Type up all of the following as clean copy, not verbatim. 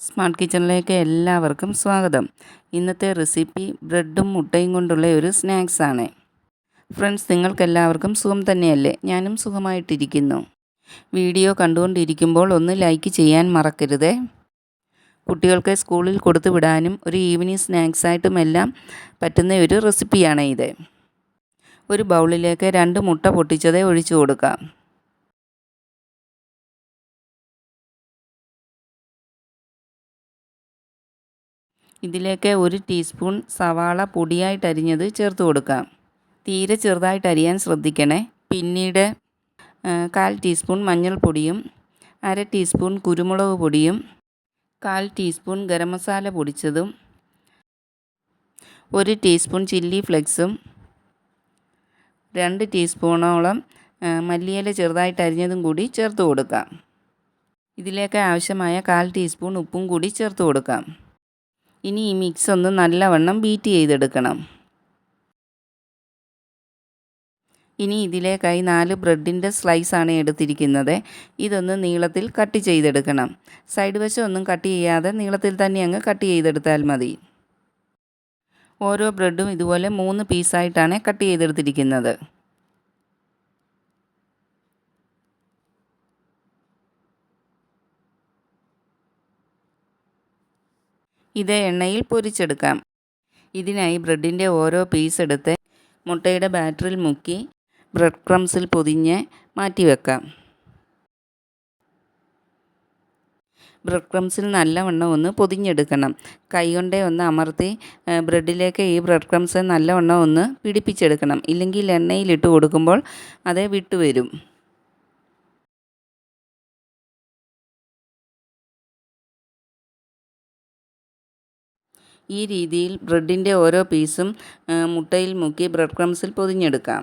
Smart കിച്ചണിലേക്ക് എല്ലാവർക്കും സ്വാഗതം. ഇന്നത്തെ റെസിപ്പി ബ്രെഡും മുട്ടയും കൊണ്ടുള്ള ഒരു സ്നാക്സാണ്. ഫ്രണ്ട്സ്, നിങ്ങൾക്കെല്ലാവർക്കും സുഖം തന്നെയല്ലേ? ഞാനും സുഖമായിട്ടിരിക്കുന്നു. വീഡിയോ കണ്ടുകൊണ്ടിരിക്കുമ്പോൾ ഒന്ന് ലൈക്ക് ചെയ്യാൻ മറക്കരുതേ. കുട്ടികൾക്ക് സ്കൂളിൽ കൊടുത്തു വിടാനും ഒരു ഈവനിങ് സ്നാക്സായിട്ടുമെല്ലാം പറ്റുന്ന ഒരു റെസിപ്പിയാണ് ഇത്. ഒരു ബൗളിലേക്ക് 2 മുട്ട പൊട്ടിച്ചത് ഒഴിച്ചു കൊടുക്കാം. ഇതിലേക്ക് 1 ടീസ്പൂൺ സവാള പൊടിയായിട്ട് അരിഞ്ഞത് ചേർത്ത് കൊടുക്കാം. തീരെ ചെറുതായിട്ട് അരിയാൻ ശ്രദ്ധിക്കണേ. പിന്നീട് 1/4 ടീസ്പൂൺ മഞ്ഞൾപ്പൊടിയും 1/2 ടീസ്പൂൺ കുരുമുളക് പൊടിയും 1/4 ടീസ്പൂൺ ഗരം മസാല പൊടിച്ചതും 1 ടീസ്പൂൺ ചില്ലി ഫ്ലെക്സും 2 ടീസ്പൂണോളം മല്ലിയില ചെറുതായിട്ട് അരിഞ്ഞതും കൂടി ചേർത്ത് കൊടുക്കാം. ഇതിലേക്ക് ആവശ്യമായ 1/4 ടീസ്പൂൺ ഉപ്പും കൂടി ചേർത്ത് കൊടുക്കാം. ഇനി ഈ മിക്സ് ഒന്ന് നല്ലവണ്ണം ബീറ്റ് ചെയ്തെടുക്കണം. ഇനി ഇതിലേക്കായി 4 ബ്രെഡിൻ്റെ സ്ലൈസാണ് എടുത്തിരിക്കുന്നത്. ഇതൊന്ന് നീളത്തിൽ കട്ട് ചെയ്തെടുക്കണം. സൈഡ് വശം ഒന്നും കട്ട് ചെയ്യാതെ നീളത്തിൽ തന്നെ അങ്ങ് കട്ട് ചെയ്തെടുത്താൽ മതി. ഓരോ ബ്രെഡും ഇതുപോലെ 3 പീസായിട്ടാണ് കട്ട് ചെയ്തെടുത്തിരിക്കുന്നത്. ഇത് എണ്ണയിൽ പൊരിച്ചെടുക്കാം. ഇതിനായി ബ്രെഡിൻ്റെ ഓരോ പീസ് എടുത്ത് മുട്ടയുടെ ബാറ്ററിൽ മുക്കി ബ്രെഡ് ക്രംസിൽ പൊതിഞ്ഞ് മാറ്റി വെക്കാം. ബ്രെഡ് ക്രംസിൽ നല്ലവണ്ണം ഒന്ന് പൊതിഞ്ഞെടുക്കണം. കൈകൊണ്ടേ ഒന്ന് അമർത്തി ബ്രെഡിലേക്ക് ഈ ബ്രെഡ് ക്രംസ് നല്ലവണ്ണം ഒന്ന് പിടിപ്പിച്ചെടുക്കണം. ഇല്ലെങ്കിൽ എണ്ണയിലിട്ട് കൊടുക്കുമ്പോൾ അത് വിട്ടുവരും. ഈ രീതിയിൽ ബ്രെഡിൻ്റെ ഓരോ പീസും മുട്ടയിൽ മുക്കി ബ്രെഡ് ക്രംസിൽ പൊതിഞ്ഞെടുക്കാം.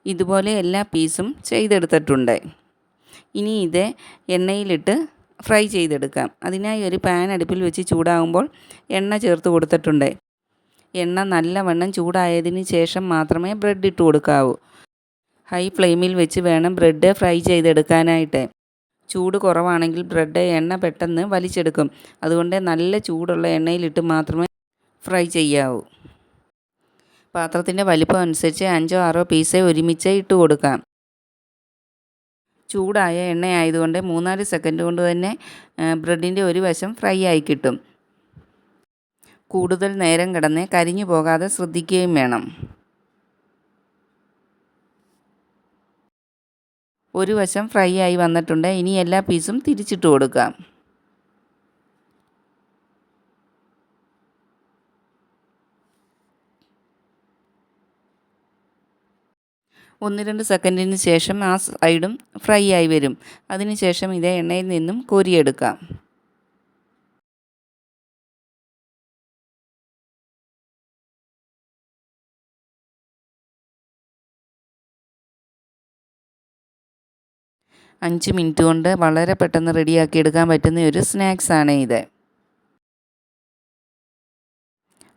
ഇതുപോലെ എല്ലാ പീസും ചെയ്തെടുത്തിട്ടുണ്ട്. ഇനി ഇത് എണ്ണയിലിട്ട് ഫ്രൈ ചെയ്തെടുക്കാം. അതിനായി ഒരു പാൻ അടുപ്പിൽ വെച്ച് ചൂടാകുമ്പോൾ എണ്ണ ചേർത്ത് കൊടുത്തിട്ടുണ്ട്. എണ്ണ നല്ലവണ്ണം ചൂടായതിന് ശേഷം മാത്രമേ ബ്രെഡ് ഇട്ട് കൊടുക്കാവൂ. ഹൈ ഫ്ലെയിമിൽ വെച്ച് വേണം ബ്രെഡ് ഫ്രൈ ചെയ്തെടുക്കാനായിട്ട്. ചൂട് കുറവാണെങ്കിൽ ബ്രെഡ് എണ്ണ പെട്ടെന്ന് വലിച്ചെടുക്കും. അതുകൊണ്ട് നല്ല ചൂടുള്ള എണ്ണയിലിട്ട് മാത്രമേ ഫ്രൈ ചെയ്യാവൂ. പാത്രത്തിൻ്റെ വലിപ്പം അനുസരിച്ച് 5-6 പീസ് ഒരുമിച്ച് ഇട്ട് കൊടുക്കാം. ചൂടായ എണ്ണയായതുകൊണ്ട് 3-4 സെക്കൻഡ് കൊണ്ട് തന്നെ ബ്രെഡിൻ്റെ ഒരു വശം ഫ്രൈ ആയി കിട്ടും. കൂടുതൽ നേരം കിടന്ന് കരിഞ്ഞു പോകാതെ ശ്രദ്ധിക്കുകയും വേണം. ഒരു വശം ഫ്രൈ ആയി വന്നിട്ടുണ്ട്. ഇനി എല്ലാ പീസും തിരിച്ചിട്ട് കൊടുക്കാം. ഒന്ന് 2 സെക്കൻഡിന് ശേഷം ആ സൈഡും ഫ്രൈ ആയി വരും. അതിനുശേഷം ഇത് എണ്ണയിൽ നിന്നും കോരിയെടുക്കാം. അഞ്ച് മിനിറ്റ് കൊണ്ട് വളരെ പെട്ടെന്ന് റെഡിയാക്കി എടുക്കാൻ പറ്റുന്ന ഒരു സ്നാക്സാണ് ഇത്.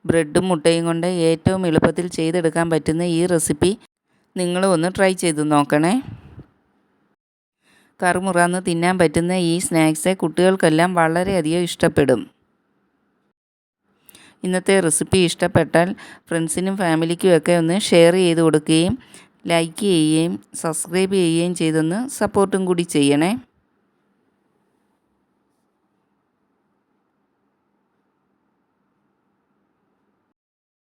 ബ്രെഡും മുട്ടയും കൊണ്ട് ഏറ്റവും എളുപ്പത്തിൽ ചെയ്തെടുക്കാൻ പറ്റുന്ന ഈ റെസിപ്പി നിങ്ങളും ഒന്ന് ട്രൈ ചെയ്ത് നോക്കണേ. കറുമുറാന്ന് തിന്നാൻ പറ്റുന്ന ഈ സ്നാക്സ് കുട്ടികൾക്കെല്ലാം വളരെയധികം ഇഷ്ടപ്പെടും. ഇന്നത്തെ റെസിപ്പി ഇഷ്ടപ്പെട്ടാൽ ഫ്രണ്ട്സിനും ഫാമിലിക്കും ഒക്കെ ഒന്ന് ഷെയർ ചെയ്ത് കൊടുക്കുകയും ലൈക്ക് ചെയ്യുകയും സബ്സ്ക്രൈബ് ചെയ്യുകയും ചെയ്തൊന്ന് സപ്പോർട്ടും കൂടി ചെയ്യണേ.